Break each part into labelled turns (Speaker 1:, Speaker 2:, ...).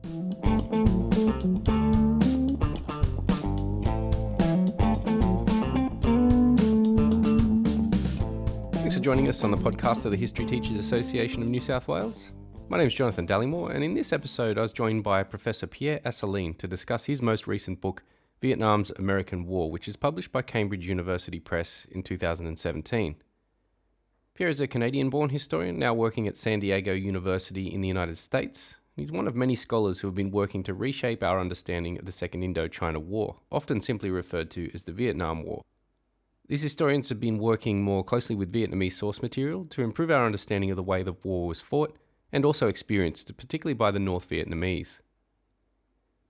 Speaker 1: Thanks for joining us on the podcast of the History Teachers Association of New South Wales. My name is Jonathan Dallymore, and in this episode I was joined by Professor Pierre Asselin to discuss his most recent book, Vietnam's American War, which is published by Cambridge University Press in 2017. Pierre is a Canadian-born historian now working at San Diego University in the United States. He's one of many scholars who have been working to reshape our understanding of the Second Indochina War, often simply referred to as the Vietnam War. These historians have been working more closely with Vietnamese source material to improve our understanding of the way the war was fought and also experienced, particularly by the North Vietnamese.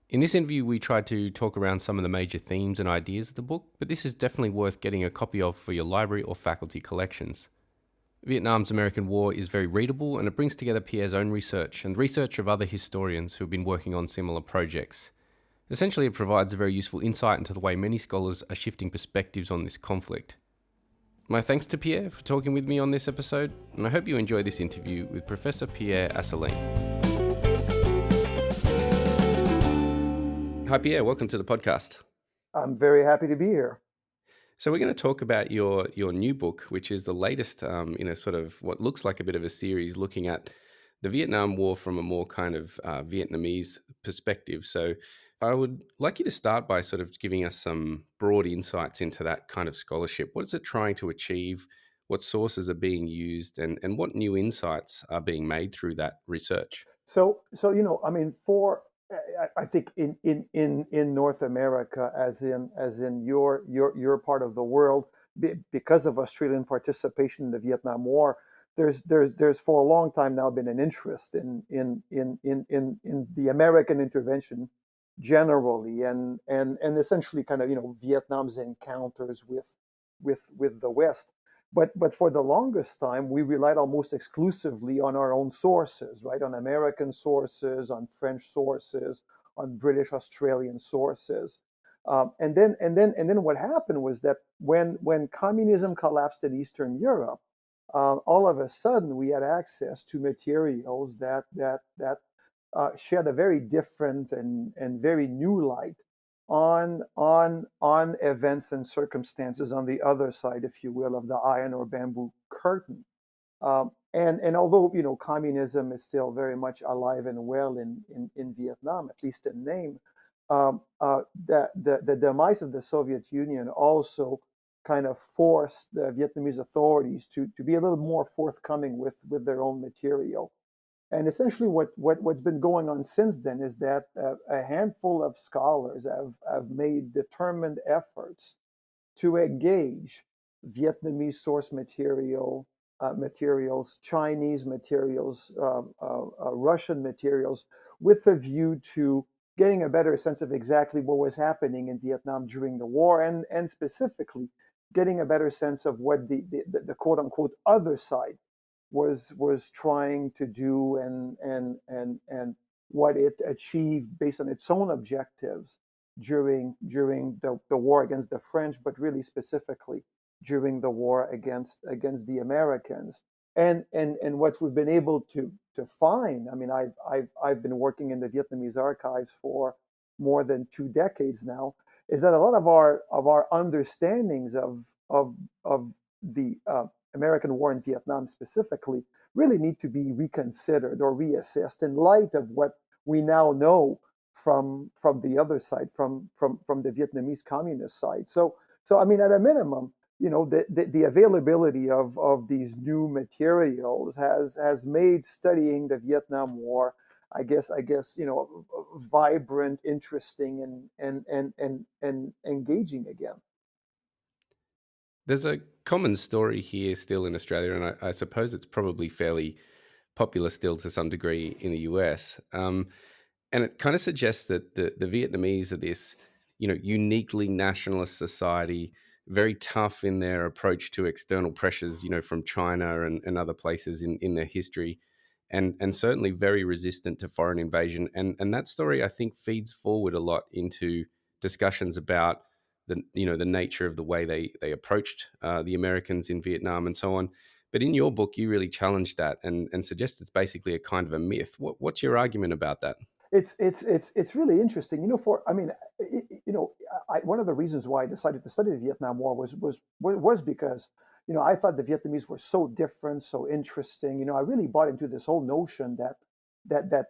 Speaker 1: In this interview, we tried to talk around some of the major themes and ideas of the book, but this is definitely worth getting a copy of for your library or faculty collections. Vietnam's American War is very readable, and it brings together Pierre's own research and the research of other historians who have been working on similar projects. Essentially, it provides a very useful insight into the way many scholars are shifting perspectives on this conflict. My thanks to Pierre for talking with me on this episode, and I hope you enjoy this interview with Professor Pierre Asselin. Hi Pierre, welcome to the podcast.
Speaker 2: I'm very happy to be here.
Speaker 1: So we're going to talk about your new book, which is the latest in a sort of what looks like a bit of a series looking at the Vietnam War from a more kind of Vietnamese perspective. So I would like you to start by sort of giving us some broad insights into that kind of scholarship. What is it trying to achieve? What sources are being used, and what new insights are being made through that research?
Speaker 2: So I think in North America, as in your part of the world, because of Australian participation in the Vietnam War, there's for a long time now been an interest in the American intervention generally, and essentially kind of Vietnam's encounters with the West. But for the longest time, we relied almost exclusively on our own sources, right? On American sources, on French sources, on British Australian sources. And then what happened was that when communism collapsed in Eastern Europe, all of a sudden we had access to materials that shed a very different and very new light on events and circumstances on the other side, if you will, of the iron or bamboo curtain. And although communism is still very much alive and well in Vietnam, at least in name, the demise of the Soviet Union also kind of forced the Vietnamese authorities to be a little more forthcoming with their own material. And essentially, what's been going on since then is that a handful of scholars have made determined efforts to engage Vietnamese source materials, Chinese materials, Russian materials, with a view to getting a better sense of exactly what was happening in Vietnam during the war, and specifically getting a better sense of what the quote unquote other side was trying to do, and what it achieved based on its own objectives during the war against the French, but really specifically during the war against the Americans. And what we've been able to find, I mean, I've been working in the Vietnamese archives for more than 2 decades now, is that a lot of our understandings of the American war in Vietnam specifically really need to be reconsidered or reassessed in light of what we now know from the other side, from the Vietnamese communist side. So I mean, at a minimum, the availability of these new materials has made studying the Vietnam War, I guess, vibrant, interesting, and engaging again.
Speaker 1: There's a common story here still in Australia, and I suppose it's probably fairly popular still to some degree in the US. And it kind of suggests that the Vietnamese are this, uniquely nationalist society, very tough in their approach to external pressures, from China and other places in their history, and certainly very resistant to foreign invasion. And that story, I think, feeds forward a lot into discussions about the nature of the way they approached the Americans in Vietnam and so on. But in your book, you really challenge that and suggest it's basically a kind of a myth. What's your argument about that?
Speaker 2: It's really interesting. One of the reasons why I decided to study the Vietnam War was because I thought the Vietnamese were so different, so interesting. I really bought into this whole notion that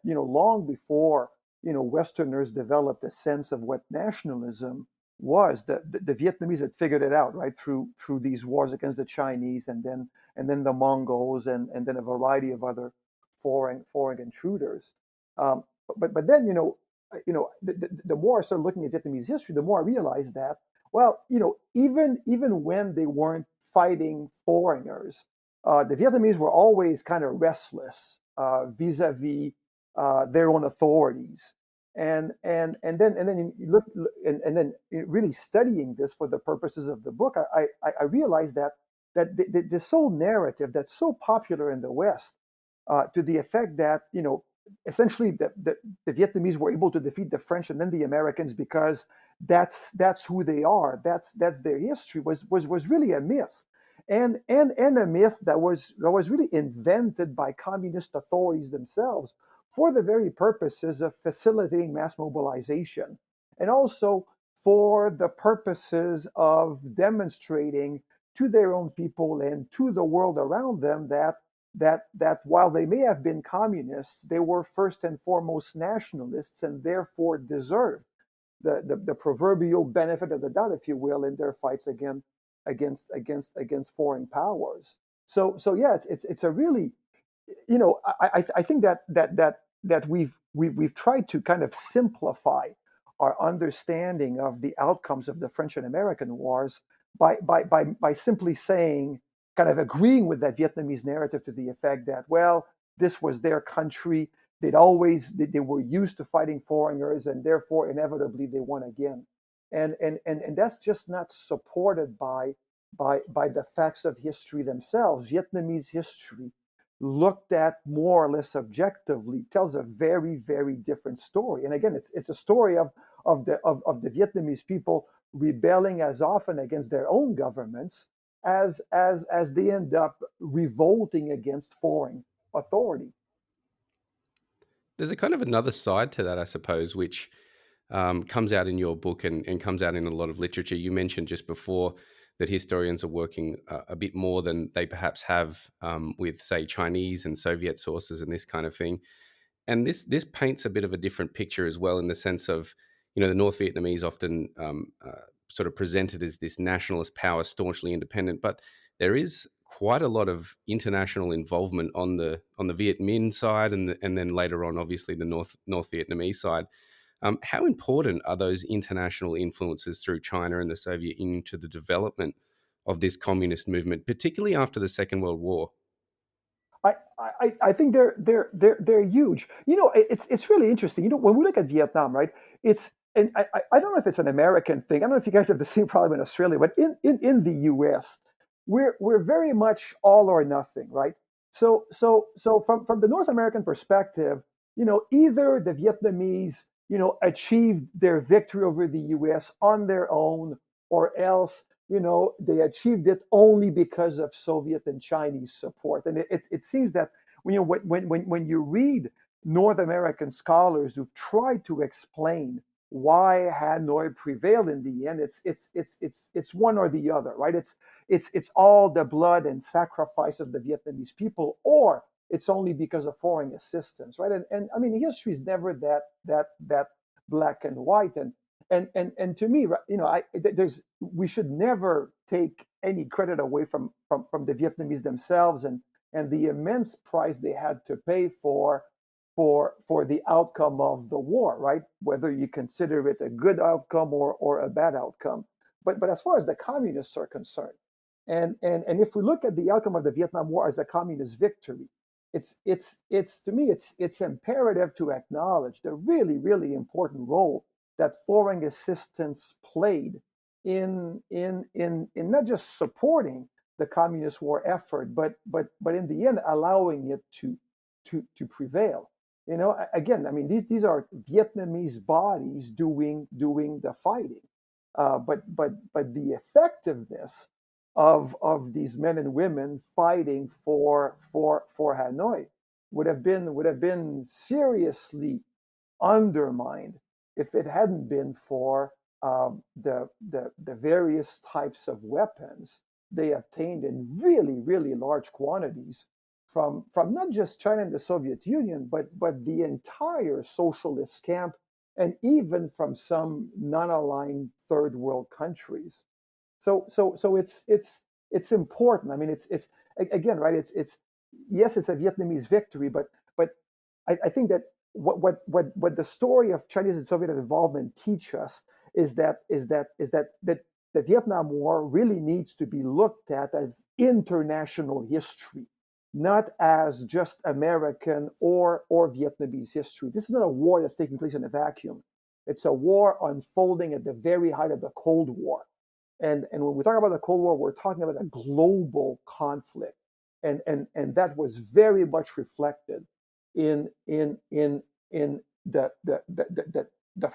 Speaker 2: long before Westerners developed a sense of what nationalism was, the Vietnamese had figured it out, right, through these wars against the Chinese, and then the Mongols, and then a variety of other foreign intruders. Um, but then the more I started looking at Vietnamese history, the more I realized that, well, even when they weren't fighting foreigners, the Vietnamese were always kind of restless vis-a-vis their own authorities. And then you look, and then really studying this for the purposes of the book, I realized that this whole narrative that's so popular in the West, to the effect that essentially the Vietnamese were able to defeat the French and then the Americans because that's who they are, that's their history, was really a myth, and a myth that was really invented by communist authorities themselves for the very purposes of facilitating mass mobilization, and also for the purposes of demonstrating to their own people and to the world around them that while they may have been communists, they were first and foremost nationalists, and therefore deserved the proverbial benefit of the doubt, if you will, in their fights against foreign powers. So yeah, it's a really, I think that we've tried to kind of simplify our understanding of the outcomes of the French and American wars by simply saying, kind of agreeing with that Vietnamese narrative to the effect that, well, this was their country. They were used to fighting foreigners, and therefore inevitably they won again. And that's just not supported by the facts of history themselves. Vietnamese history, looked at more or less objectively, tells a very, very different story. And again, it's a story of the Vietnamese people rebelling as often against their own governments as they end up revolting against foreign authority.
Speaker 1: There's a kind of another side to that, I suppose, which comes out in your book and comes out in a lot of literature. You mentioned just before that historians are working a bit more than they perhaps have with, say, Chinese and Soviet sources and this kind of thing. And this paints a bit of a different picture as well, in the sense of, the North Vietnamese often sort of presented as this nationalist power, staunchly independent, but there is quite a lot of international involvement on the Viet Minh side, and then later on, obviously, the North Vietnamese side. How important are those international influences through China and the Soviet Union to the development of this communist movement, particularly after the Second World War?
Speaker 2: I think they're huge. It's really interesting. When we look at Vietnam, right? And I don't know if it's an American thing. I don't know if you guys have the same problem in Australia, but in the U.S., we're very much all or nothing, right? So from the North American perspective, either the Vietnamese, achieved their victory over the U.S. on their own, or else they achieved it only because of Soviet and Chinese support. And it seems that when you read North American scholars who've tried to explain why Hanoi prevailed in the end, it's one or the other, right? It's all the blood and sacrifice of the Vietnamese people, or it's only because of foreign assistance, right? And I mean, history is never that black and white. And to me, right, there's we should never take any credit away from the Vietnamese themselves, and the immense price they had to pay for the outcome of the war, right? Whether you consider it a good outcome or a bad outcome. But as far as the communists are concerned, and if we look at the outcome of the Vietnam War as a communist victory, it's to me it's imperative to acknowledge the really, really important role that foreign assistance played in not just supporting the communist war effort, but in the end allowing it to prevail. Again, I mean, these are Vietnamese bodies doing the fighting, but the effectiveness of these men and women fighting for Hanoi would have been seriously undermined if it hadn't been for the various types of weapons they obtained in really, really large quantities from not just China and the Soviet Union, but the entire socialist camp, and even from some non-aligned third world countries. So it's important. I mean, it's again, right? It's yes, it's a Vietnamese victory, but I think that what the story of Chinese and Soviet involvement teach us is that the Vietnam War really needs to be looked at as international history, not as just American or Vietnamese history. This is not a war that's taking place in a vacuum. It's a war unfolding at the very height of the Cold War. And when we talk about the Cold War, we're talking about a global conflict. And that was very much reflected in the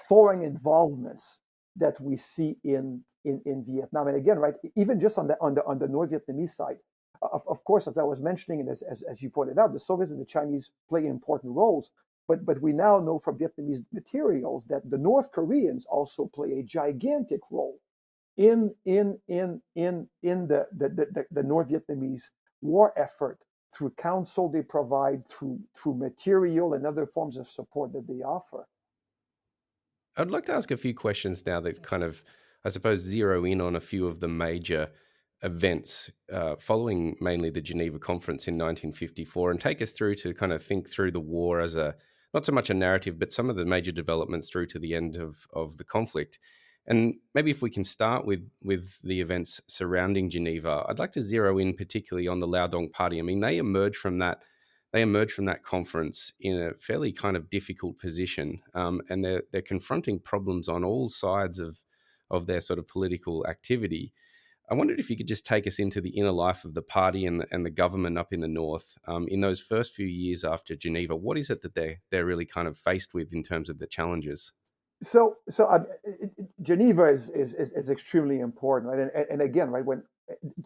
Speaker 2: foreign involvements that we see in Vietnam. And again, right, even just on the North Vietnamese side, of course, as I was mentioning, and as you pointed out, the Soviets and the Chinese play important roles. But we now know from Vietnamese materials that the North Koreans also play a gigantic role in the North Vietnamese war effort through counsel they provide, through material and other forms of support that they offer.
Speaker 1: I'd like to ask a few questions now that kind of, I suppose, zero in on a few of the major events following mainly the Geneva Conference in 1954 and take us through to kind of think through the war as a, not so much a narrative, but some of the major developments through to the end of the conflict. And maybe if we can start with the events surrounding Geneva, I'd like to zero in particularly on the Lao Dong Party. I mean, they emerged from that conference in a fairly kind of difficult position, and they're confronting problems on all sides of their sort of political activity. I wondered if you could just take us into the inner life of the party and the government up in the north in those first few years after Geneva. What is it that they're really kind of faced with in terms of the challenges?
Speaker 2: Geneva is extremely important, right? And again, right, when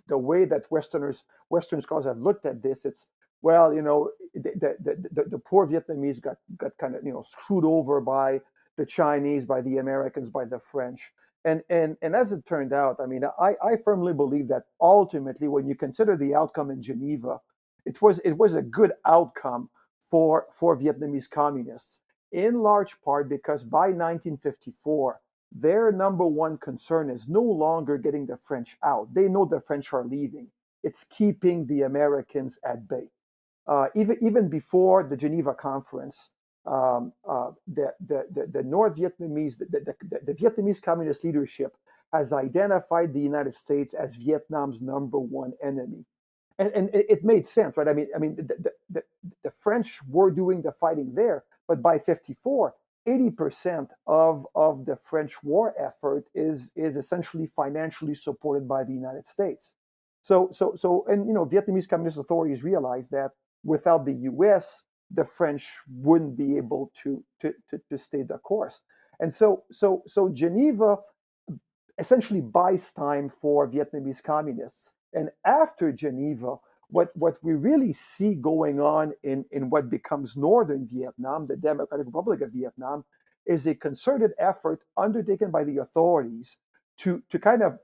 Speaker 2: the way that Western scholars have looked at this, it's, well, the poor Vietnamese got kind of screwed over by the Chinese, by the Americans, by the French, and as it turned out, I mean, I firmly believe that ultimately, when you consider the outcome in Geneva, it was a good outcome for Vietnamese communists, in large part because by 1954, their number one concern is no longer getting the French out. They know the French are leaving. It's keeping the Americans at bay. Even before the Geneva Conference, the North Vietnamese, the Vietnamese Communist leadership has identified the United States as Vietnam's number one enemy, and it made sense, right? I mean, the French were doing the fighting there, but by 54, 80% of the French war effort is essentially financially supported by the United States. And Vietnamese Communist authorities realized that without the U.S., the French wouldn't be able to stay the course. And so Geneva essentially buys time for Vietnamese communists. And after Geneva, what we really see going on in what becomes northern Vietnam, the Democratic Republic of Vietnam, is a concerted effort undertaken by the authorities to kind of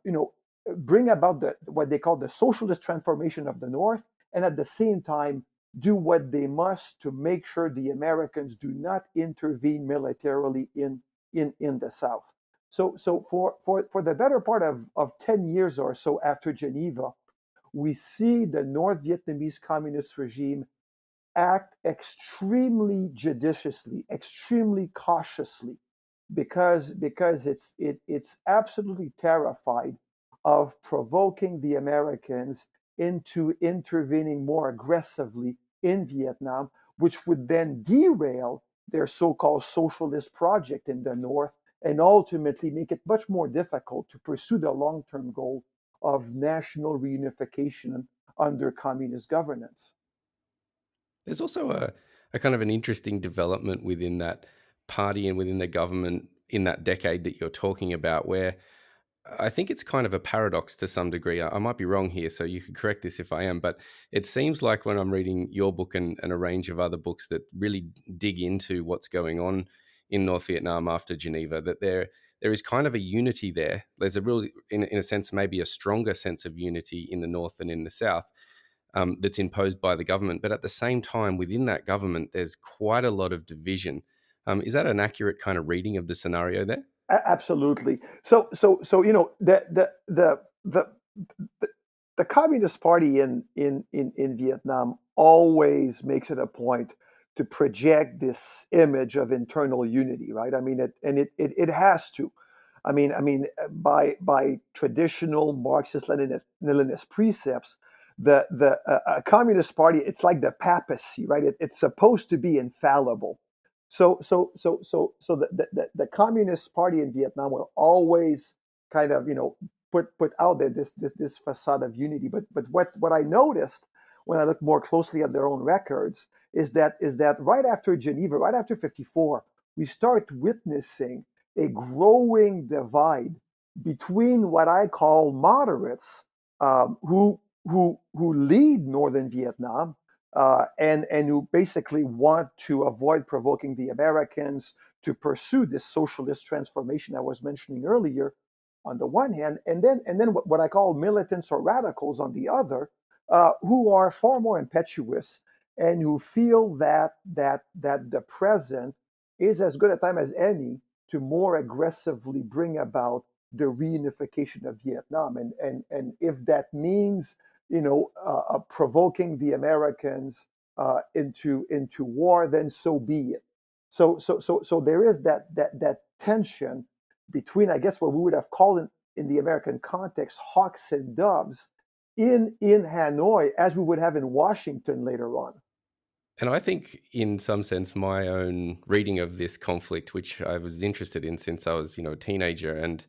Speaker 2: bring about what they call the socialist transformation of the North, and at the same time do what they must to make sure the Americans do not intervene militarily in the South. So for the better part of 10 years or so after Geneva, we see the North Vietnamese Communist regime act extremely judiciously, extremely cautiously, because it's absolutely terrified of provoking the Americans into intervening more aggressively in Vietnam, which would then derail their so-called socialist project in the North and ultimately make it much more difficult to pursue the long-term goal of national reunification under communist governance.
Speaker 1: There's also a kind of an interesting development within that party and within the government in that decade that you're talking about, where I think it's kind of a paradox to some degree. I might be wrong here, so you could correct this if I am, but it seems like when I'm reading your book and a range of other books that really dig into what's going on in North Vietnam after Geneva, that there is kind of a unity there. There's a real, in a sense, maybe a stronger sense of unity in the North than in the South, that's imposed by the government. But at the same time, within that government, there's quite a lot of division. Is that an accurate kind of reading of the scenario there?
Speaker 2: Absolutely. So the the Communist Party in Vietnam always makes it a point to project this image of internal unity, right? I mean, it has to. By traditional Marxist-Leninist precepts, the Communist Party, it's like the papacy, right? It's supposed to be infallible. So the Communist Party in Vietnam will always kind of put out there this facade of unity. But what I noticed when I looked more closely at their own records is that right after Geneva, right after 54, we start witnessing a growing divide between what I call moderates, who lead northern Vietnam, and who basically want to avoid provoking the Americans to pursue this socialist transformation I was mentioning earlier, on the one hand, and then what I call militants or radicals on the other, who are far more impetuous and who feel that the present is as good a time as any to more aggressively bring about the reunification of Vietnam, and if that means provoking the Americans into war, then so be it. So there is that tension between, I guess, what we would have called in the American context hawks and doves in Hanoi, as we would have in Washington later on.
Speaker 1: And I think, in some sense, my own reading of this conflict, which I was interested in since I was, a teenager, and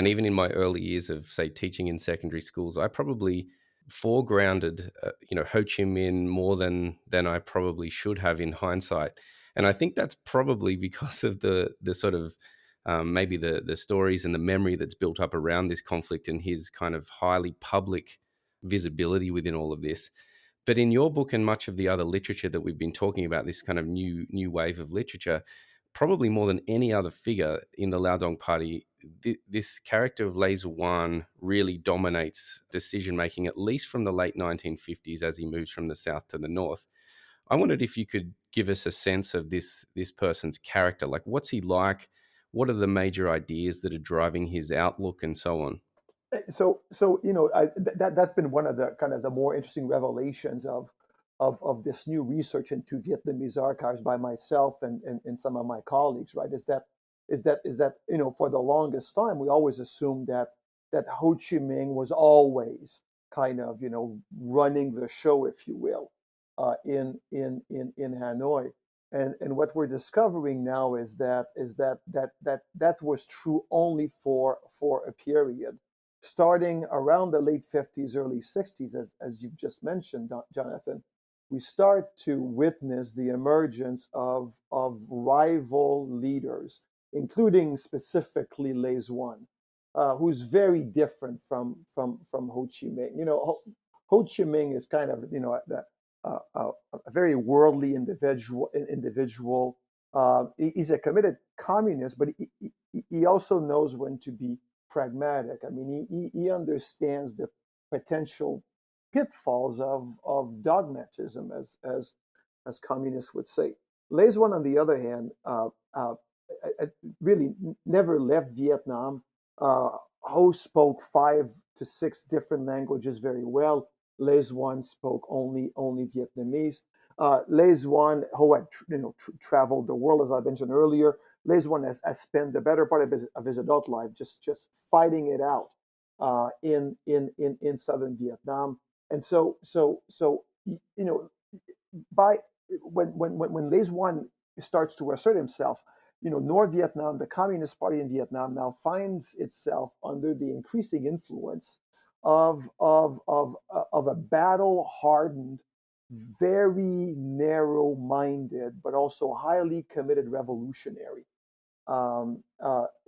Speaker 1: even in my early years of, say, teaching in secondary schools, I probably foregrounded, Ho Chi Minh more than I probably should have in hindsight. And I think that's probably because of the sort of maybe the stories and the memory that's built up around this conflict and his kind of highly public visibility within all of this. But in your book and much of the other literature that we've been talking about, this kind of new wave of literature, probably more than any other figure in the Lao Dong Party, this character of Lê Duan really dominates decision making, at least from the late 1950s as he moves from the south to the north. I wondered if you could give us a sense of this person's character. Like, what's he like? What are the major ideas that are driving his outlook and so on?
Speaker 2: That's been one of the kind of the more interesting revelations of this new research into Vietnamese archives by myself and some of my colleagues, right? Is that for the longest time we always assumed that Ho Chi Minh was always kind of running the show, if you will, in Hanoi. And what we're discovering now is that was true only for a period starting around the late 50s, early 60s, as you've just mentioned, Jonathan. We start to witness the emergence of rival leaders, including specifically Lê Duan, who's very different from Ho Chi Minh. Ho Chi Minh is kind of a very worldly individual. He's a committed communist, but he also knows when to be pragmatic. I mean, he understands the potential pitfalls of dogmatism, as communists would say. Lê Duan, on the other hand, really never left Vietnam. Ho spoke 5 to 6 different languages very well. Lê Duan spoke only Vietnamese. Lê Duan, Ho had traveled the world, as I mentioned earlier. Lê Duan has spent the better part of his adult life just fighting it out in southern Vietnam. And so by when Lê Duan starts to assert himself, North Vietnam, the Communist Party in Vietnam, now finds itself under the increasing influence of a battle hardened, very narrow minded, but also highly committed revolutionary.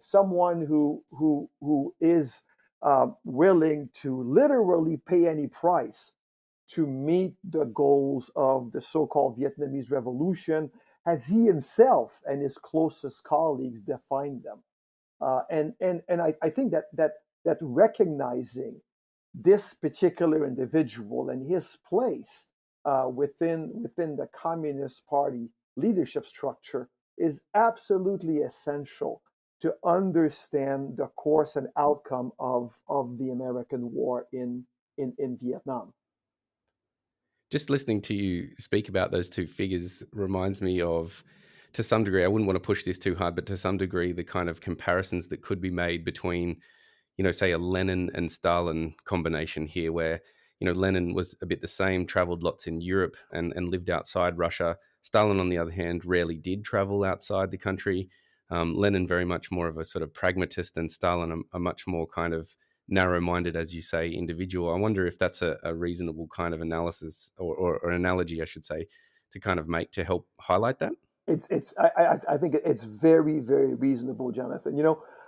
Speaker 2: Someone who is willing to literally pay any price to meet the goals of the so-called Vietnamese Revolution as he himself and his closest colleagues defined them. I think that recognizing this particular individual and his place within the Communist Party leadership structure is absolutely essential to understand the course and outcome of the American war in Vietnam.
Speaker 1: Just listening to you speak about those two figures reminds me of, to some degree, I wouldn't want to push this too hard, but to some degree, the kind of comparisons that could be made between, say a Lenin and Stalin combination here, where, Lenin was a bit the same, traveled lots in Europe and lived outside Russia. Stalin, on the other hand, rarely did travel outside the country. Lenin, very much more of a sort of pragmatist, and Stalin, a much more kind of narrow-minded, as you say, individual. I wonder if that's a reasonable kind of analysis or an analogy, I should say, to kind of make to help highlight that.
Speaker 2: I think it's very, very reasonable, Jonathan.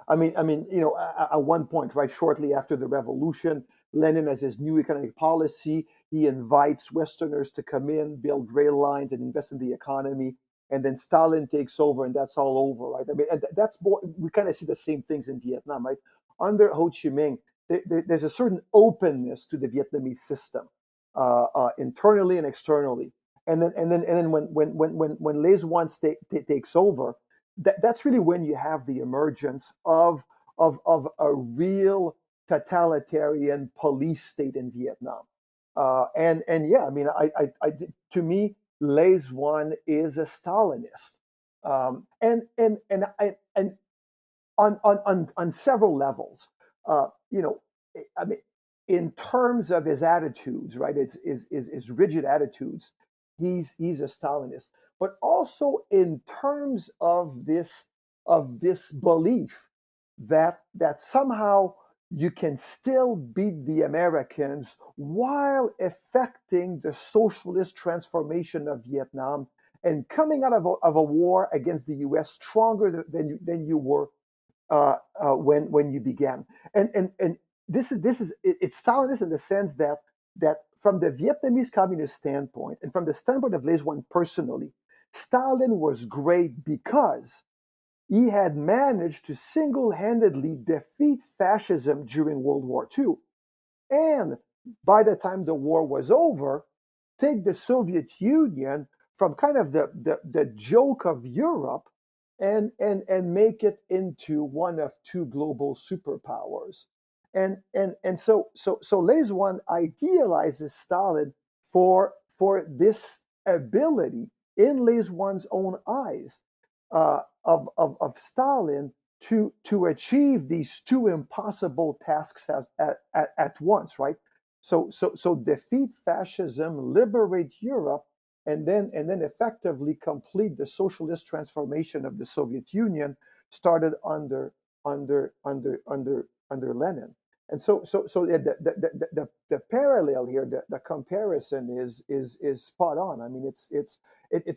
Speaker 2: At one point, right shortly after the revolution, Lenin has his new economic policy. He invites Westerners to come in, build rail lines, and invest in the economy. And then Stalin takes over, and that's all over, right? I mean, and that's more, we kind of see the same things in Vietnam, right? Under Ho Chi Minh, there's a certain openness to the Vietnamese system, internally and externally. And then when Les One takes over, that's really when you have the emergence of a real totalitarian police state in Vietnam. And yeah, I mean, to me, Les One is a Stalinist, and on several levels. You know, I mean, in terms of his attitudes, right? It's is rigid attitudes. He's a Stalinist, but also in terms of this belief that somehow you can still beat the Americans while effecting the socialist transformation of Vietnam and coming out of a war against the U.S. stronger than you were when you began. And it's Stalinist in the sense that from the Vietnamese communist standpoint and from the standpoint of Les One personally, Stalin was great because he had managed to single-handedly defeat fascism during World War II. And by the time the war was over, take the Soviet Union from kind of the joke of Europe and make it into one of two global superpowers. And so Les One idealizes Stalin for this ability in Les One's own eyes of Stalin to achieve these two impossible tasks at once, right? So defeat fascism, liberate Europe, and then effectively complete the socialist transformation of the Soviet Union started under Lenin. And so the parallel here, the comparison is spot on. I mean, it's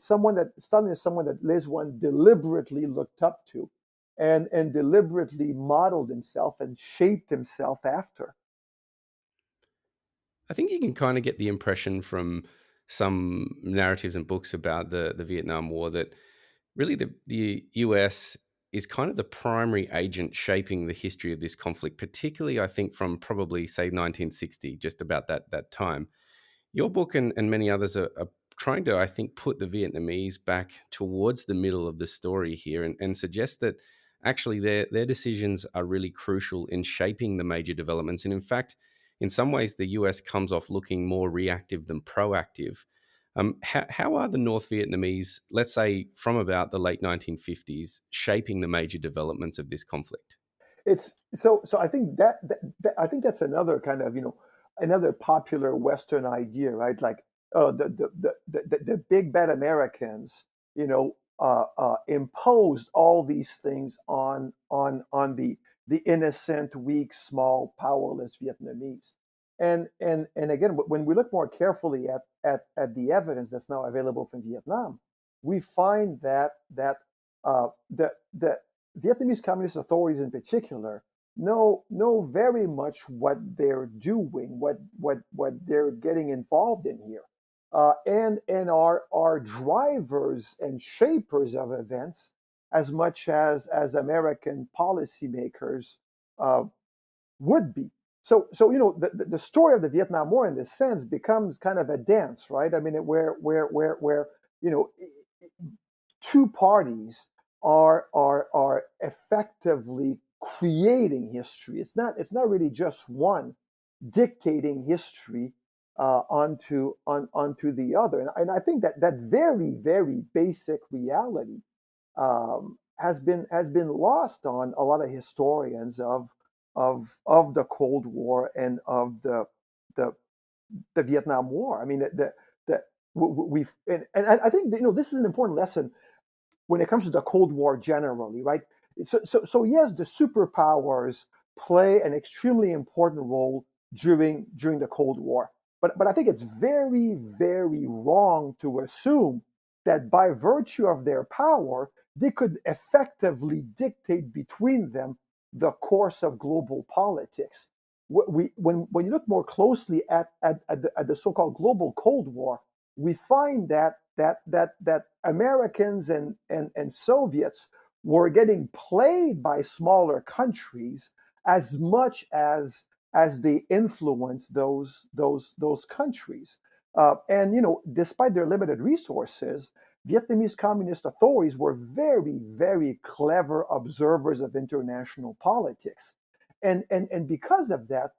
Speaker 2: someone that Stalin is someone that Les One deliberately looked up to, and deliberately modeled himself and shaped himself after.
Speaker 1: I think you can kind of get the impression from some narratives and books about the Vietnam War that really the US is kind of the primary agent shaping the history of this conflict, particularly I think from probably say 1960, just about that time. Your book and many others are trying to, I think, put the Vietnamese back towards the middle of the story here and suggest that actually their decisions are really crucial in shaping the major developments. And in fact, in some ways, the US comes off looking more reactive than proactive. How are the North Vietnamese, let's say from about the late 1950s, shaping the major developments of this conflict?
Speaker 2: So I think I think that's another kind of another popular Western idea, right? Like, the big bad Americans, imposed all these things on the innocent, weak, small, powerless Vietnamese. And again, when we look more carefully at the evidence that's now available from Vietnam, we find that the Vietnamese Communist authorities in particular know very much what they're doing, what they're getting involved in here. and are drivers and shapers of events as much as American policymakers uh, would be. So the story of the Vietnam War in this sense becomes kind of a dance, right? I mean, where you know two parties are effectively creating history. It's not really just one dictating history onto the other, and I think that very basic reality has been lost on a lot of historians of the Cold War and of the the Vietnam War. I mean, the we've and I think that, this is an important lesson when it comes to the Cold War generally, right? So yes, the superpowers play an extremely important role during the Cold War, but I think it's very wrong to assume that by virtue of their power, they could effectively dictate between them the course of global politics. When you look more closely at the so-called global Cold War, we find that Americans and Soviets were getting played by smaller countries as much as they influenced those countries. And despite their limited resources, Vietnamese communist authorities were very clever observers of international politics, and because of that,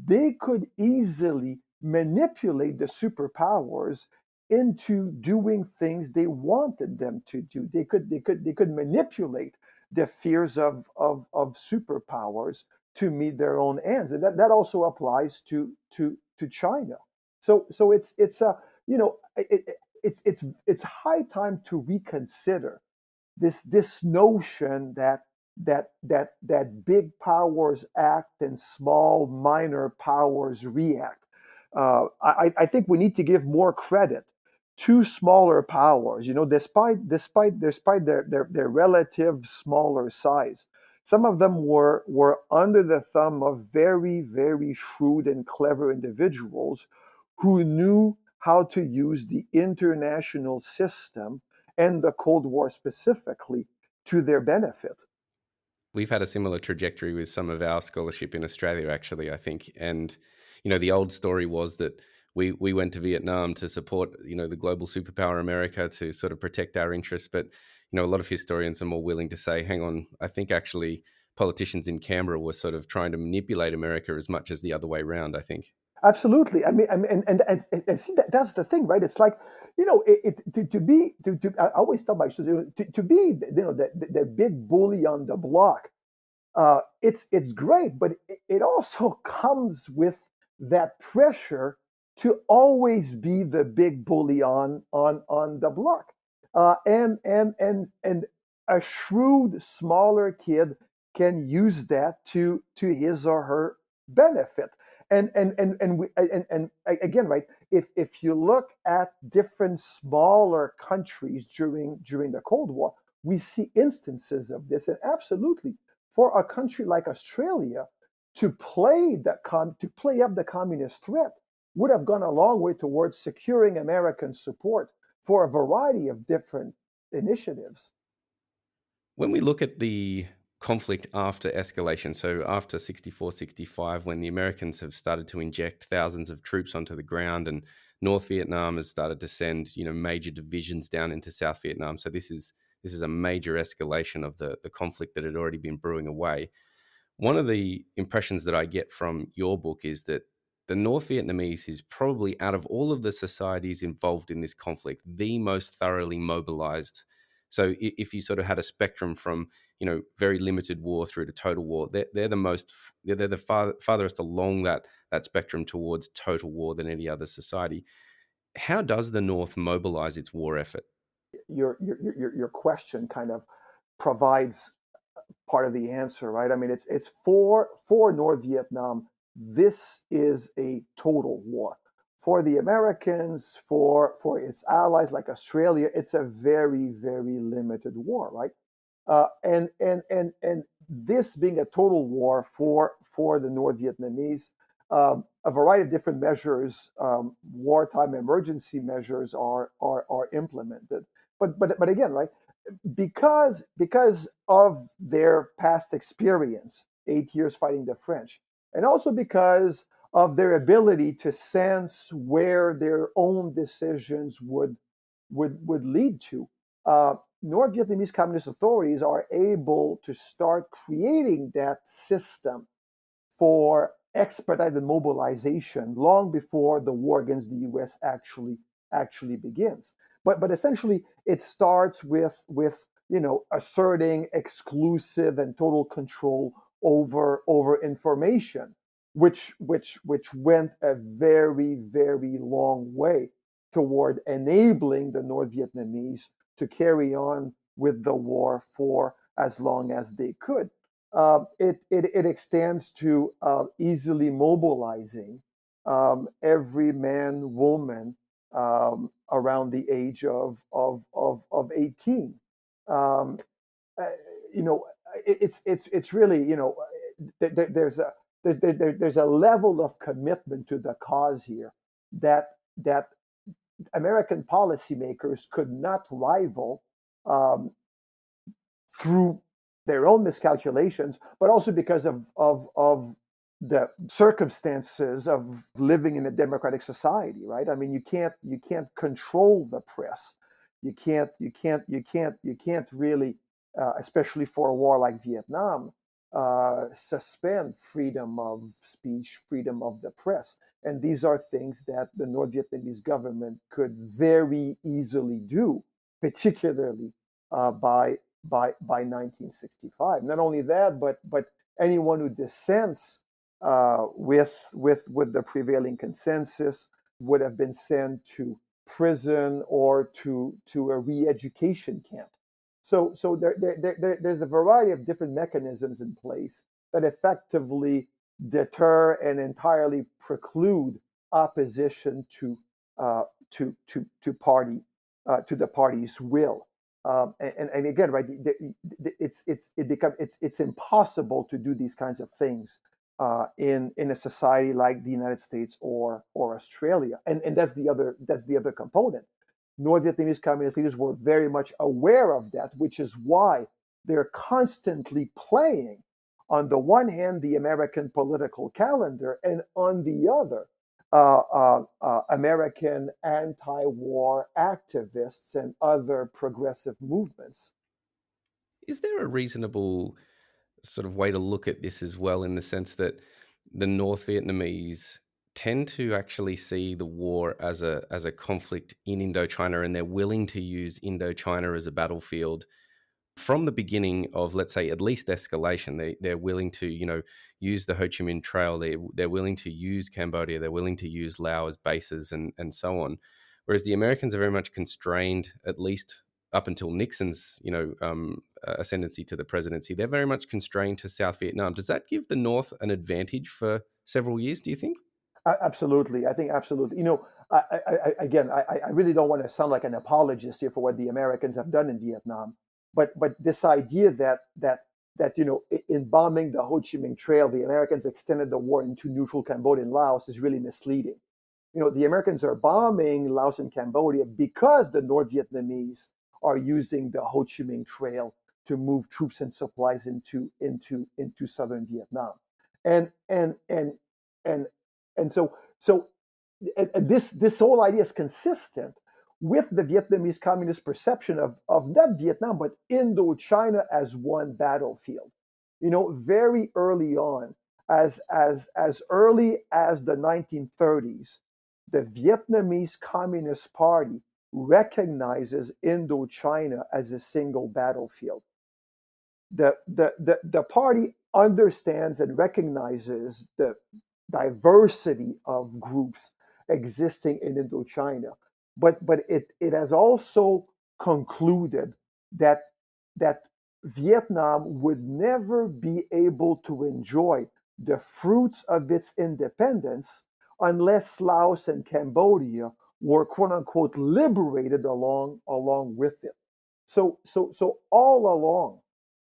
Speaker 2: they could easily manipulate the superpowers into doing things they wanted them to do. They could manipulate the fears of superpowers to meet their own ends, and that also applies to China. So it's it's high time to reconsider this notion that big powers act and small minor powers react. I think we need to give more credit to smaller powers. Despite their relative smaller size, some of them were under the thumb of very shrewd and clever individuals who knew how to use the international system and the Cold War specifically to their benefit.
Speaker 1: We've had a similar trajectory with some of our scholarship in Australia, actually, I think. And, the old story was that we went to Vietnam to support, the global superpower America to sort of protect our interests. But, a lot of historians are more willing to say, hang on, I think actually politicians in Canberra were sort of trying to manipulate America as much as the other way around, I think.
Speaker 2: Absolutely. And see that's the thing, right? It's like, to be to I always tell my students to be the big bully on the block. It's great, but it also comes with that pressure to always be the big bully on the block, and a shrewd smaller kid can use that to his or her benefit. And again, right? If you look at different smaller countries during the Cold War, we see instances of this, and absolutely for a country like Australia to play up the communist threat would have gone a long way towards securing American support for a variety of different initiatives.
Speaker 1: When we look at the conflict after escalation, so after 64, 65, when the Americans have started to inject thousands of troops onto the ground and North Vietnam has started to send, major divisions down into South Vietnam. So this is a major escalation of the conflict that had already been brewing away. One of the impressions that I get from your book is that the North Vietnamese is probably, out of all of the societies involved in this conflict, the most thoroughly mobilized. So if you sort of had a spectrum from, very limited war through to total war, they're the most, they're the farthest along that spectrum towards total war than any other society. How does the North mobilize its war effort?
Speaker 2: Your question kind of provides part of the answer, right? I mean, it's for North Vietnam. This is a total war. For the Americans, for its allies like Australia, it's a very limited war, right? And this being a total war for the North Vietnamese, a variety of different measures, wartime emergency measures, are implemented. But again, right, because of their past experience, 8 years fighting the French, and also because of their ability to sense where their own decisions would lead to. North Vietnamese Communist authorities are able to start creating that system for expedited mobilization long before the war against the U.S. actually begins. But essentially, it starts with asserting exclusive and total control over information, which went a very long way toward enabling the North Vietnamese to carry on with the war for as long as they could. It extends to easily mobilizing every man, woman around the age of 18. Um, uh, you know, it's really, there's a level of commitment to the cause here that American policymakers could not rival, um, through their own miscalculations, but also because of the circumstances of living in a democratic society, right? I mean, you can't control the press. You can't really, especially for a war like Vietnam, suspend freedom of speech, freedom of the press. And these are things that the North Vietnamese government could very easily do, particularly by 1965. Not only that, but anyone who dissents with the prevailing consensus would have been sent to prison or to a re-education camp. So there's a variety of different mechanisms in place that effectively deter and entirely preclude opposition to the party's will. And again, right, it's impossible to do these kinds of things in a society like the United States or Australia, and that's the other component. North Vietnamese communist leaders were very much aware of that, which is why they're constantly playing, on the one hand, the American political calendar, and on the other, American anti war activists and other progressive movements.
Speaker 1: Is there a reasonable sort of way to look at this as well, in the sense that the North Vietnamese tend to actually see the war as a conflict in Indochina, and they're willing to use Indochina as a battlefield from the beginning of, let's say, at least escalation? They're willing to, use the Ho Chi Minh Trail. They're willing to use Cambodia. They're willing to use Laos as bases, and so on. Whereas the Americans are very much constrained, at least up until Nixon's, ascendancy to the presidency. They're very much constrained to South Vietnam. Does that give the North an advantage for several years, do you think?
Speaker 2: Absolutely, I think absolutely. Again, I really don't want to sound like an apologist here for what the Americans have done in Vietnam, but this idea that in bombing the Ho Chi Minh Trail, the Americans extended the war into neutral Cambodia and Laos is really misleading. The Americans are bombing Laos and Cambodia because the North Vietnamese are using the Ho Chi Minh Trail to move troops and supplies into southern Vietnam, and and and and and so this whole idea is consistent with the Vietnamese communist perception of not Vietnam but Indochina as one battlefield. Very early on, as early as the 1930s, the Vietnamese Communist Party recognizes Indochina as a single battlefield. The party understands and recognizes the diversity of groups existing in Indochina, but it has also concluded that that Vietnam would never be able to enjoy the fruits of its independence unless Laos and Cambodia were quote unquote liberated along with it. So all along,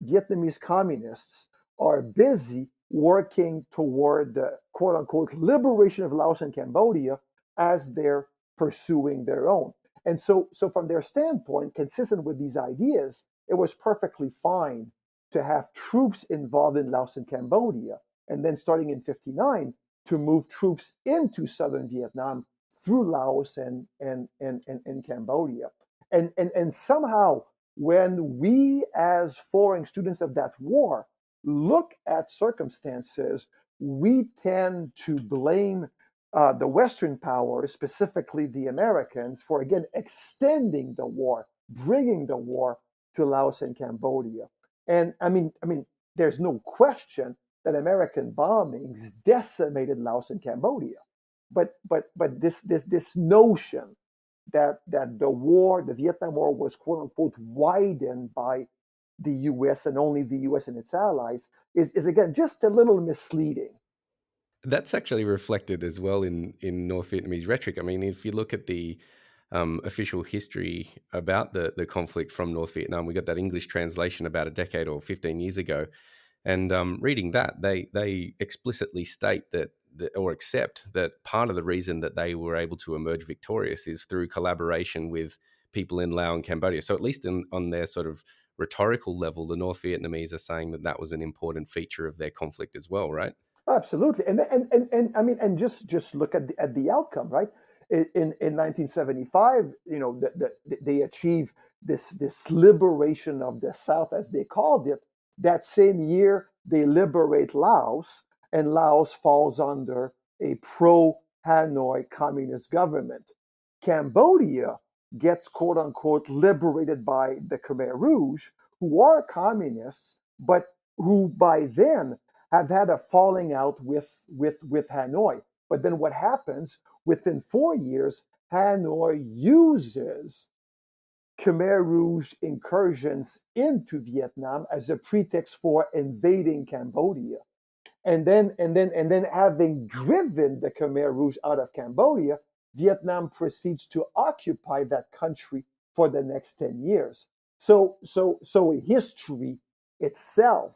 Speaker 2: Vietnamese communists are busy working toward the quote unquote liberation of Laos and Cambodia as they're pursuing their own. And so from their standpoint, consistent with these ideas, it was perfectly fine to have troops involved in Laos and Cambodia, and then starting in 59 to move troops into southern Vietnam through Laos and Cambodia. And somehow, when we as foreign students of that war look at circumstances, we tend to blame the Western powers, specifically the Americans, for again extending the war, bringing the war to Laos and Cambodia. And there's no question that American bombings decimated Laos and Cambodia. But this notion that the war, the Vietnam War, was quote unquote widened by the U.S. and only the U.S. and its allies is again just a little misleading.
Speaker 1: That's actually reflected as well in North Vietnamese rhetoric. I mean, if you look at the official history about the conflict from North Vietnam, we got that English translation about a decade or 15 years ago. And reading that, they explicitly state that, or accept that part of the reason that they were able to emerge victorious is through collaboration with people in Laos and Cambodia. So at least on their sort of rhetorical level, the North Vietnamese are saying that that was an important feature of their conflict as well, right?
Speaker 2: Absolutely, and just look at the outcome, right? In 1975, they achieve this liberation of the South, as they called it. That same year, they liberate Laos, and Laos falls under a pro Hanoi communist government. Cambodia gets quote unquote liberated by the Khmer Rouge, who are communists, but who by then have had a falling out with Hanoi. But then what happens within 4 years, Hanoi uses Khmer Rouge incursions into Vietnam as a pretext for invading Cambodia. And then having driven the Khmer Rouge out of Cambodia, Vietnam proceeds to occupy that country for the next 10 years. So history itself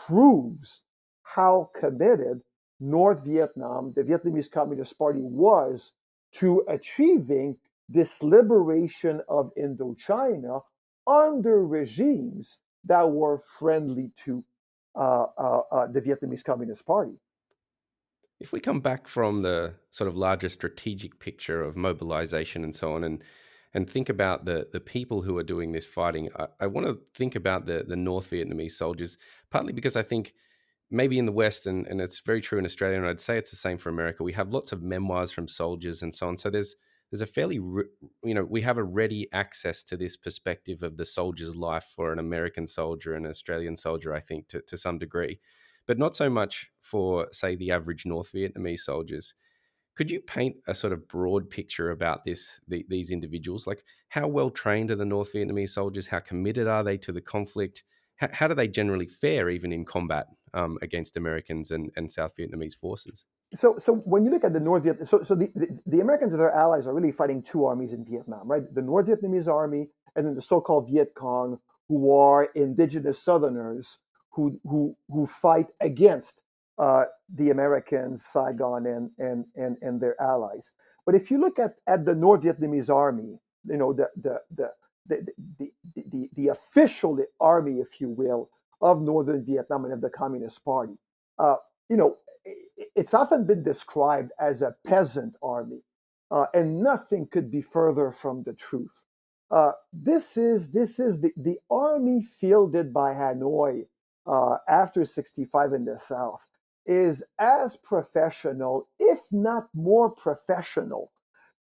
Speaker 2: proves how committed North Vietnam, the Vietnamese Communist Party, was to achieving this liberation of Indochina under regimes that were friendly to the Vietnamese Communist Party.
Speaker 1: If we come back from the sort of larger strategic picture of mobilization and so on, and think about the people who are doing this fighting, I want to think about the North Vietnamese soldiers, partly because I think maybe in the West, and it's very true in Australia, and I'd say it's the same for America, we have lots of memoirs from soldiers and so on. So there's a fairly, we have a ready access to this perspective of the soldier's life for an American soldier and an Australian soldier, I think, to some degree, but not so much for, say, the average North Vietnamese soldiers. Could you paint a sort of broad picture about these individuals? Like, how well trained are the North Vietnamese soldiers? How committed are they to the conflict? How do they generally fare, even in combat, against Americans and South Vietnamese forces?
Speaker 2: So when you look at the North Viet, so the Americans and their allies are really fighting two armies in Vietnam, right? The North Vietnamese army and then the so-called Viet Cong, who are indigenous Southerners who fight against the Americans, Saigon, and their allies. But if you look at the North Vietnamese army, the official army, if you will, of Northern Vietnam and of the Communist Party, uh, you know, it's often been described as a peasant army, and nothing could be further from the truth. This is the army fielded by Hanoi after 65 in the South is as professional, if not more professional,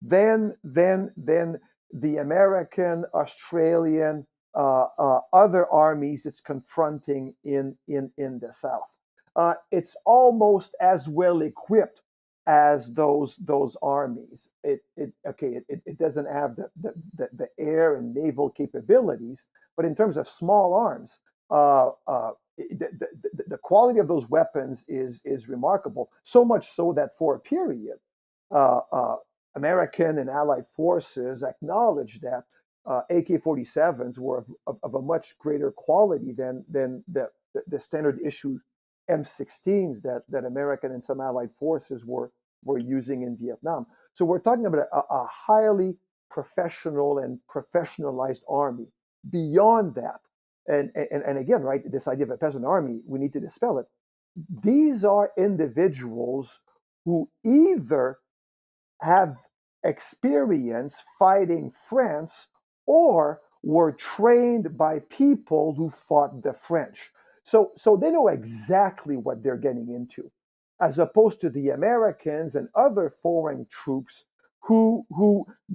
Speaker 2: than the American, Australian, other armies it's confronting in the South. It's almost as well equipped as those armies. It doesn't have the air and naval capabilities, but in terms of small arms, the quality of those weapons is remarkable. So much so that for a period, uh, uh, American and Allied forces acknowledged that AK-47s were of a much greater quality than the standard issue M16s that American and some allied forces were using in Vietnam. So we're talking about a highly professional and professionalized army. Beyond that, and again, right, this idea of a peasant army, we need to dispel it. These are individuals who either have experience fighting France or were trained by people who fought the French. So they know exactly what they're getting into, as opposed to the Americans and other foreign troops who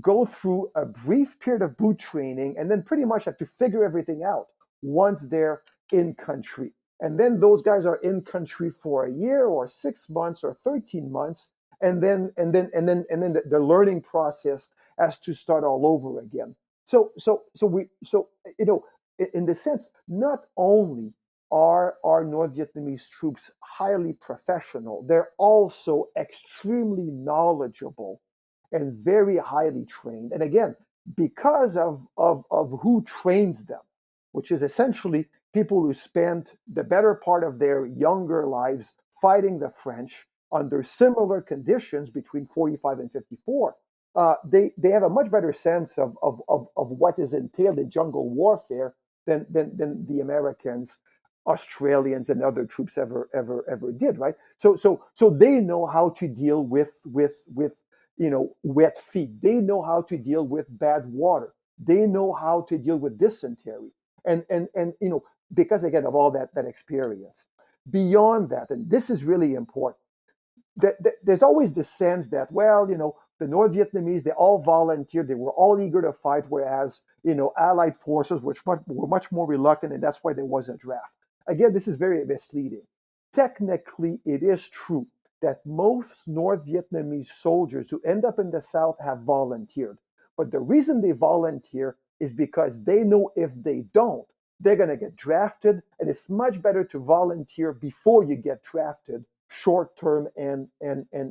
Speaker 2: go through a brief period of boot training and then pretty much have to figure everything out once they're in country. And then those guys are in country for a year or 6 months or 13 months, and then the learning process has to start all over again. So in the sense, not only are our North Vietnamese troops highly professional, they're also extremely knowledgeable and very highly trained. And again, because of who trains them, which is essentially people who spent the better part of their younger lives fighting the French under similar conditions between 45 and 54, they have a much better sense of what is entailed in jungle warfare than the Americans, Australians, and other troops ever did, right? So they know how to deal with wet feet. They know how to deal with bad water. They know how to deal with dysentery, and because again of all that experience. Beyond that, and this is really important, there's always this sense that, well, the North Vietnamese, they all volunteered, they were all eager to fight, whereas, Allied forces were much more reluctant, and that's why there was a draft. Again, this is very misleading. Technically, it is true that most North Vietnamese soldiers who end up in the South have volunteered. But the reason they volunteer is because they know if they don't, they're going to get drafted, and it's much better to volunteer before you get drafted, short term and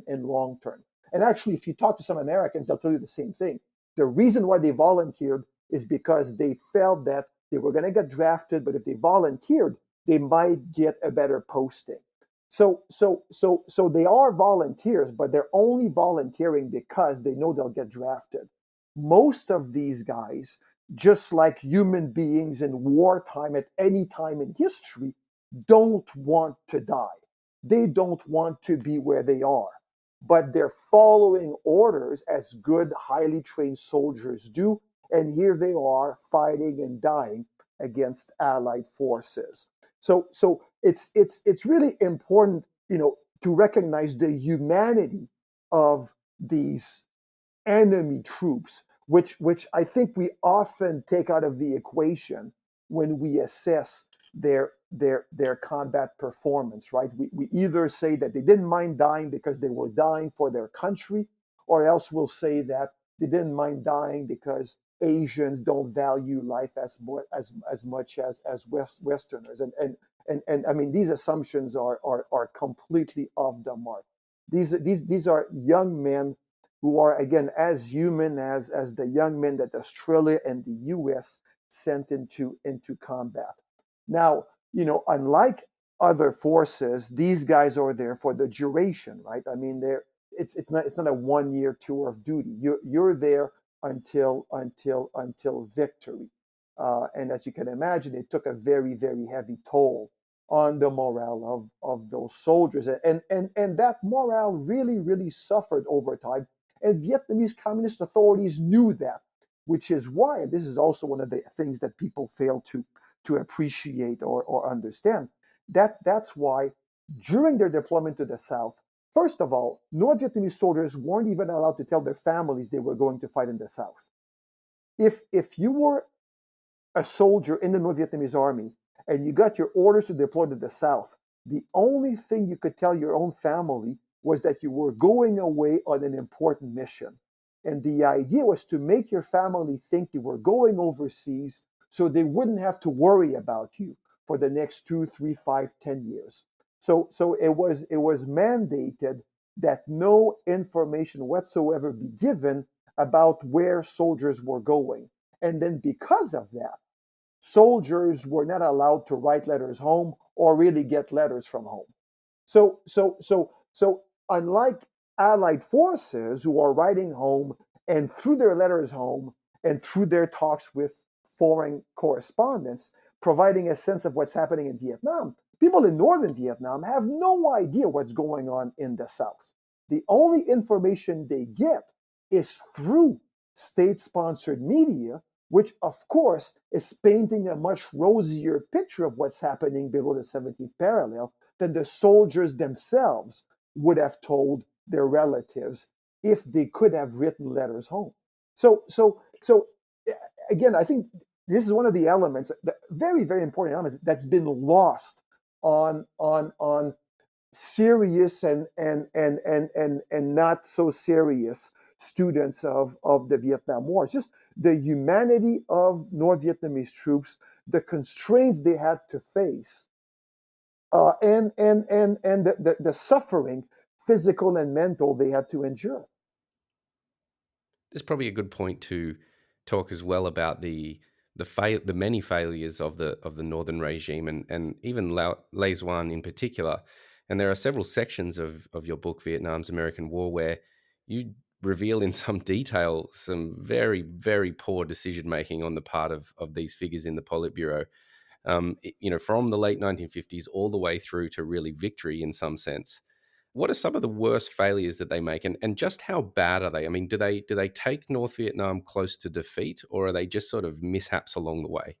Speaker 2: long term. And actually, if you talk to some Americans, they'll tell you the same thing. The reason why they volunteered is because they felt that they were going to get drafted, but if they volunteered, they might get a better posting. So they are volunteers, but they're only volunteering because they know they'll get drafted. Most of these guys, just like human beings in wartime at any time in history, don't want to die. They don't want to be where they are, but they're following orders as good, highly trained soldiers do. And here they are fighting and dying against Allied forces. So it's really important, to recognize the humanity of these enemy troops, which I think we often take out of the equation when we assess their combat performance, right? We either say that they didn't mind dying because they were dying for their country, or else we'll say that they didn't mind dying because Asians don't value life as much as Westerners. And I mean, these assumptions are completely off the mark. These are young men who are again as human as the young men that Australia and the US sent into combat. Now, unlike other forces, these guys are there for the duration, right? I mean, it's not a 1 year tour of duty. You're there until victory. And as you can imagine, it took a very, very heavy toll on the morale of those soldiers. And that morale really, really suffered over time. And Vietnamese Communist authorities knew that, which is why, and this is also one of the things that people fail to appreciate or understand, that's why during their deployment to the South, first of all, North Vietnamese soldiers weren't even allowed to tell their families they were going to fight in the South. If you were a soldier in the North Vietnamese army and you got your orders to deploy to the South, the only thing you could tell your own family was that you were going away on an important mission. And the idea was to make your family think you were going overseas so they wouldn't have to worry about you for the next 2, 3, 5, 10 years. So it was mandated that no information whatsoever be given about where soldiers were going. And then because of that, soldiers were not allowed to write letters home or really get letters from home. So unlike Allied forces who are writing home and through their letters home and through their talks with foreign correspondents, providing a sense of what's happening in Vietnam, people in northern Vietnam have no idea what's going on in the south. The only information they get is through state sponsored media, which of course is painting a much rosier picture of what's happening below the 17th parallel than the soldiers themselves would have told their relatives if they could have written letters home. So again, I think this is one of the elements, the very, very important elements that's been lost on serious and not so serious students of the Vietnam War. It's just the humanity of North Vietnamese troops, the constraints they had to face, and the suffering, physical and mental, they had to endure.
Speaker 1: There's probably a good point to talk as well about the many failures of the northern regime and even Lê Duan in particular. And there are several sections of your book, Vietnam's American War, where you reveal in some detail some very, very poor decision making on the part of these figures in the Politburo. From the late 1950s all the way through to really victory in some sense. What are some of the worst failures that they make, and just how bad are they? I mean, do they take North Vietnam close to defeat, or are they just sort of mishaps along the way?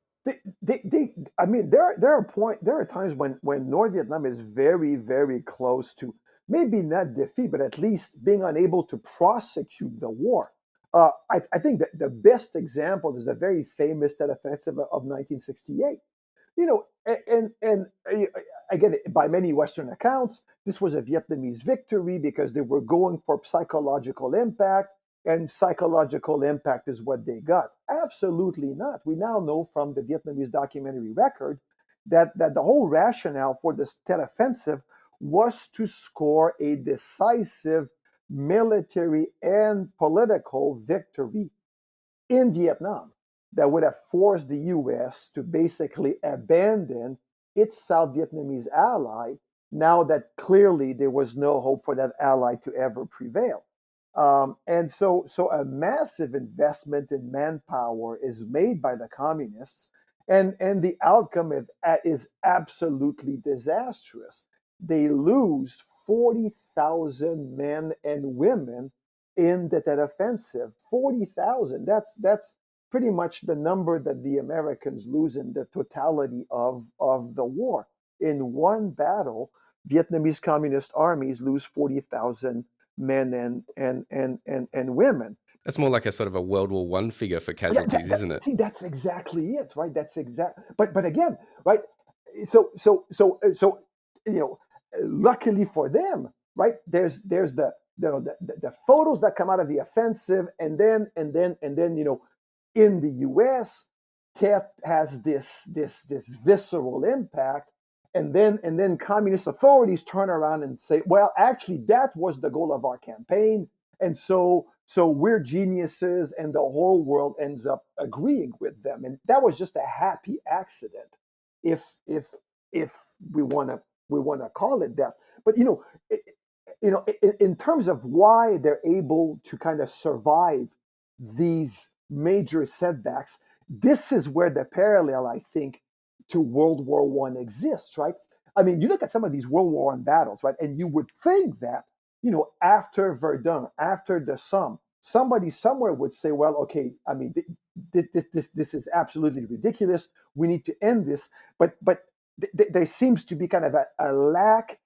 Speaker 2: I mean, there are times when North Vietnam is very, very close to maybe not defeat, but at least being unable to prosecute the war. I think that the best example is the very famous Tet Offensive of 1968. And again, by many Western accounts, this was a Vietnamese victory because they were going for psychological impact, and psychological impact is what they got. Absolutely not. We now know from the Vietnamese documentary record that the whole rationale for this Tet Offensive was to score a decisive military and political victory in Vietnam that would have forced the US to basically abandon its South Vietnamese ally now that clearly there was no hope for that ally to ever prevail. And so a massive investment in manpower is made by the communists, and the outcome is absolutely disastrous. They lose 40,000 men and women in that offensive. 40,000. That's pretty much the number that the Americans lose in the totality of the war. In one battle, Vietnamese communist armies lose 40,000 men and women.
Speaker 1: That's more like a sort of a World War One figure for casualties, isn't it?
Speaker 2: See, that's exactly it, right? That's exact. But again, right? So you know, luckily for them, right? There's the photos that come out of the offensive, and then in the U.S., Tet has this visceral impact, and then communist authorities turn around and say, well, actually, that was the goal of our campaign, and so we're geniuses, and the whole world ends up agreeing with them, and that was just a happy accident, if if if we want to call it that. But in terms of why they're able to kind of survive these major setbacks, this is where the parallel, I think, to World War One exists, right? I mean, you look at some of these World War One battles, right, and you would think that after Verdun, after the Somme, somebody somewhere would say, well, okay, I mean, this is absolutely ridiculous. We need to end this. But there seems to be kind of a lack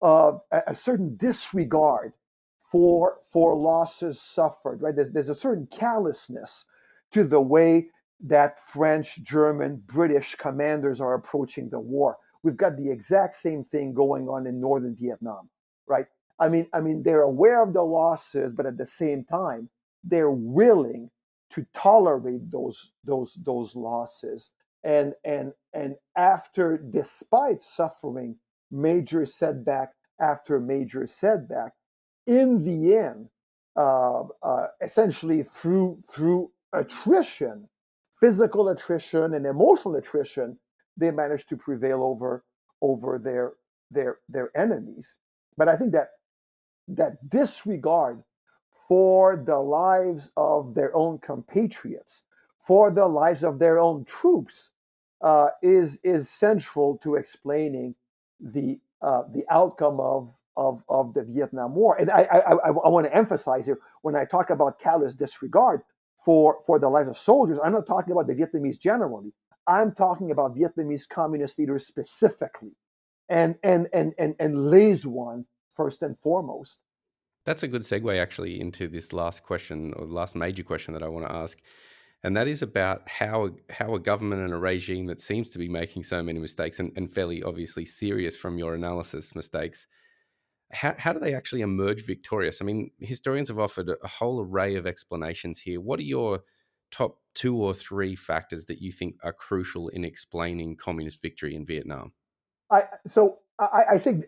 Speaker 2: of a certain disregard for losses suffered, right? There's a certain callousness to the way that French, German, British commanders are approaching the war. We've got the exact same thing going on in northern Vietnam, right? I mean, they're aware of the losses, but at the same time, they're willing to tolerate those losses. And after, despite suffering major setback after major setback, in the end, essentially through attrition physical attrition and emotional attrition, they managed to prevail over their enemies. But I think that disregard for the lives of their own compatriots, for the lives of their own troops, is central to explaining the outcome of the Vietnam War. And I want to emphasize here, when I talk about callous disregard for the lives of soldiers, I'm not talking about the Vietnamese generally. I'm talking about Vietnamese communist leaders specifically, and Lay's one first and foremost.
Speaker 1: That's a good segue actually into this last question, or last major question that I want to ask. And that is about how a government and a regime that seems to be making so many mistakes, and fairly obviously serious from your analysis mistakes, how do they actually emerge victorious? I mean, historians have offered a whole array of explanations here. What are your top two or three factors that you think are crucial in explaining communist victory in Vietnam?
Speaker 2: I think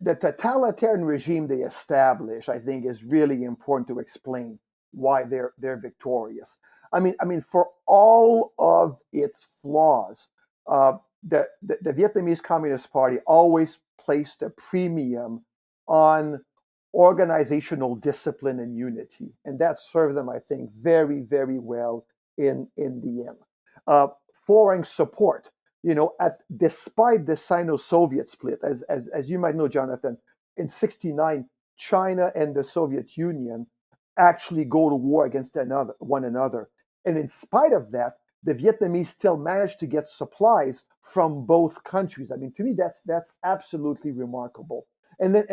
Speaker 2: the totalitarian regime they establish, I think, is really important to explain why they're victorious. I mean, for all of its flaws, the Vietnamese Communist Party always placed a premium on organizational discipline and unity, and that served them, I think, very, very well in the end. Uh, Foreign support, despite the Sino-Soviet split, as you might know, Jonathan, in '69, China and the Soviet Union actually go to war against one another, and in spite of that, the Vietnamese still managed to get supplies from both countries. I mean, to me, that's absolutely remarkable. And then,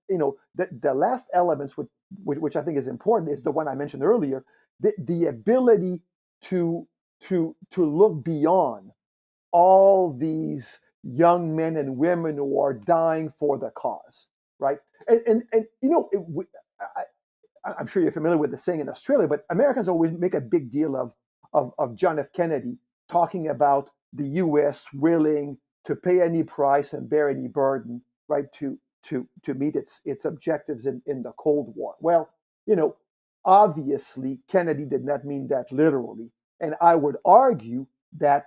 Speaker 2: the last elements, which I think is important, is the one I mentioned earlier: the ability to look beyond all these young men and women who are dying for the cause, right? And I'm sure you're familiar with the saying in Australia, but Americans always make a big deal of John F. Kennedy talking about the U.S. willing to pay any price and bear any burden, right, to meet its objectives in the Cold War. Well, you know, obviously Kennedy did not mean that literally, and I would argue that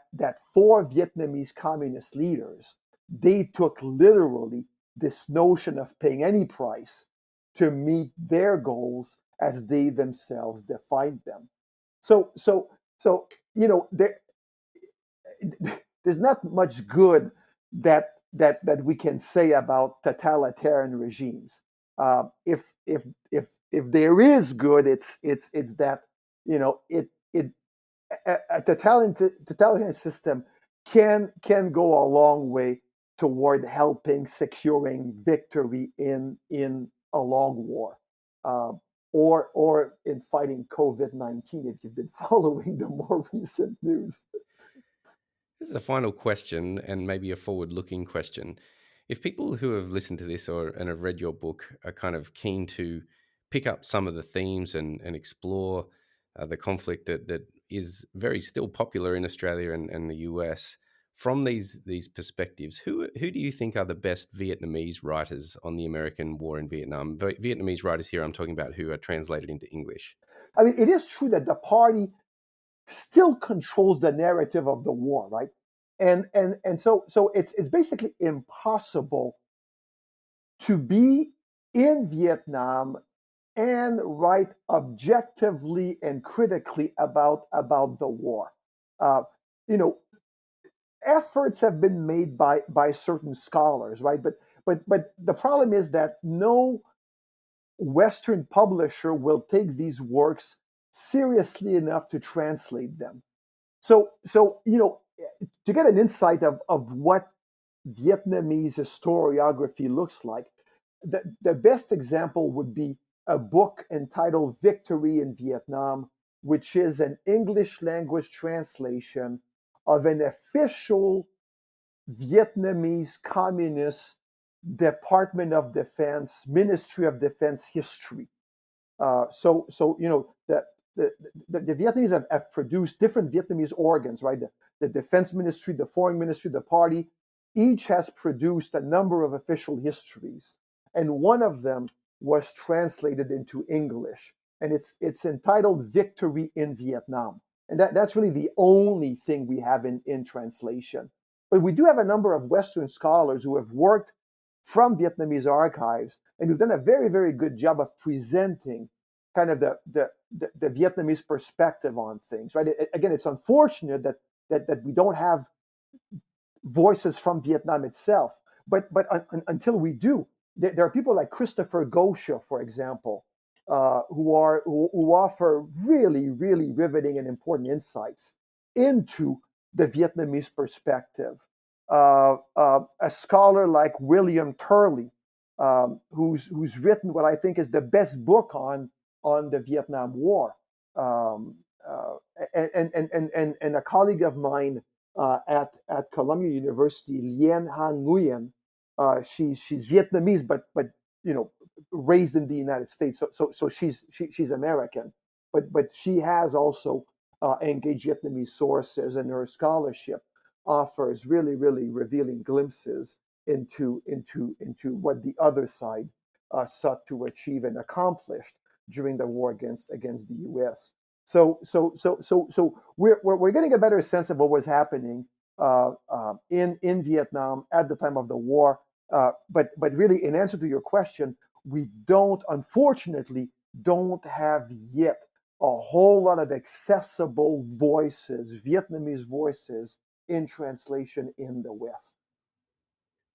Speaker 2: for Vietnamese communist leaders, they took literally this notion of paying any price to meet their goals as they themselves defined them. So there's not much good that we can say about totalitarian regimes. If there is good, it's that it a totalitarian system can go a long way toward helping securing victory in a long war, uh, or in fighting COVID-19. If you've been following the more recent news.
Speaker 1: This is a final question, and maybe a forward-looking question. If people who have listened to this and have read your book are kind of keen to pick up some of the themes and explore the conflict that is very still popular in Australia and the US, from these perspectives, who do you think are the best Vietnamese writers on the American war in Vietnam? Vietnamese writers here, I'm talking about who are translated into English.
Speaker 2: I mean, it is true that the party still controls the narrative of the war, right? And so it's basically impossible to be in Vietnam and write objectively and critically about the war. Uh, you know, Efforts have been made by certain scholars, right? But the problem is that no Western publisher will take these works seriously enough to translate them. So to get an insight of what Vietnamese historiography looks like, the best example would be a book entitled Victory in Vietnam, which is an English language translation of an official Vietnamese Communist Department of Defense, Ministry of Defense history. So the Vietnamese have produced different Vietnamese organs, right? The defense ministry, the foreign ministry, the party, each has produced a number of official histories, and one of them was translated into English, and it's entitled "Victory in Vietnam." And that's really the only thing we have in translation. But we do have a number of Western scholars who have worked from Vietnamese archives and who've done a very, very good job of presenting kind of the Vietnamese perspective on things, right? Again, it's unfortunate that we don't have voices from Vietnam itself. But until we do, there are people like Christopher Gosha, for example, who offer really, really riveting and important insights into the Vietnamese perspective. A scholar like William Turley, who's written what I think is the best book on the Vietnam War, um, uh, and a colleague of mine at Columbia University, Lien Han Nguyen. She's Vietnamese, but you know, raised in the United States, so she's American, but she has also engaged Vietnamese sources, and her scholarship offers really, really revealing glimpses into what the other side sought to achieve and accomplished during the war against the U.S. So we're getting a better sense of what was happening in Vietnam at the time of the war. But really, in answer to your question, we unfortunately don't have yet a whole lot of accessible voices, Vietnamese voices, in translation in the West.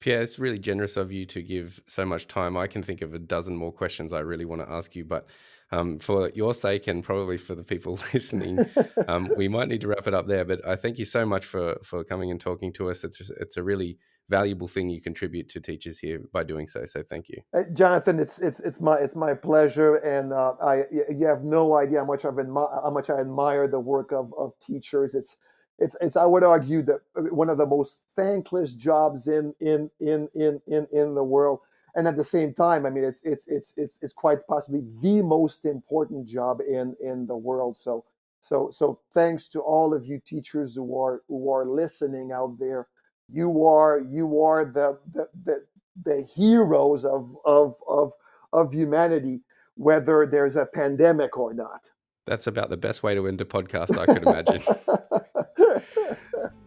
Speaker 1: Pierre, it's really generous of you to give so much time. I can think of a dozen more questions I really want to ask you, but for your sake and probably for the people listening, we might need to wrap it up there. But I thank you so much for coming and talking to us. It's a really valuable thing you contribute to teachers here by doing so. So thank you.
Speaker 2: Jonathan, it's my pleasure, and you have no idea how much I admire the work of teachers. It's I would argue that one of the most thankless jobs in the world, and at the same time, I mean, it's quite possibly the most important job in the world. So thanks to all of you teachers who are listening out there. You are the heroes of humanity, whether there's a pandemic or not.
Speaker 1: That's about the best way to end a podcast I could imagine.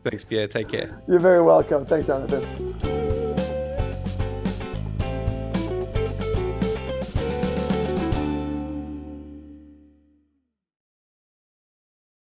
Speaker 1: Thanks, Pierre. Take care.
Speaker 2: You're very welcome. Thanks, Jonathan.